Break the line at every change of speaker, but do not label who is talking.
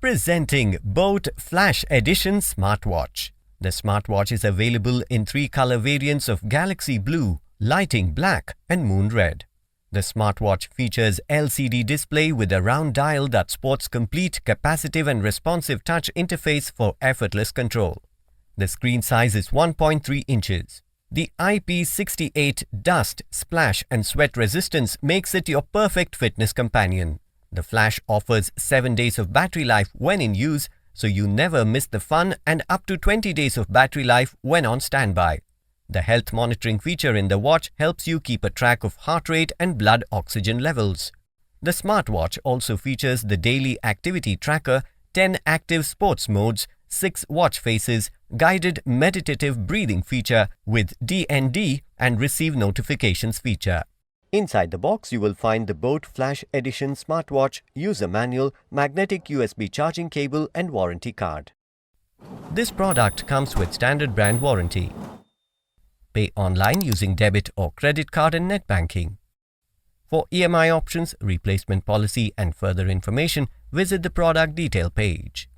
Presenting boAt Flash Edition Smartwatch. The smartwatch is available in 3 color variants of Galaxy Blue, Lighting Black and Moon Red. The smartwatch features LCD display with a round dial that sports complete capacitive and responsive touch interface for effortless control. The screen size is 1.3 inches. The IP68 dust, splash and sweat resistance makes it your perfect fitness companion. The Flash offers 7 days of battery life when in use, so you never miss the fun, and up to 20 days of battery life when on standby. The health monitoring feature in the watch helps you keep a track of heart rate and blood oxygen levels. The smartwatch also features the daily activity tracker, 10 active sports modes, 6 watch faces, guided meditative breathing feature with DND and receive notifications feature. Inside the box, you will find the boAt Flash Edition Smartwatch, user manual, magnetic USB charging cable and warranty card. This product comes with standard brand warranty. Pay online using debit or credit card and net banking. For EMI options, replacement policy and further information, visit the product detail page.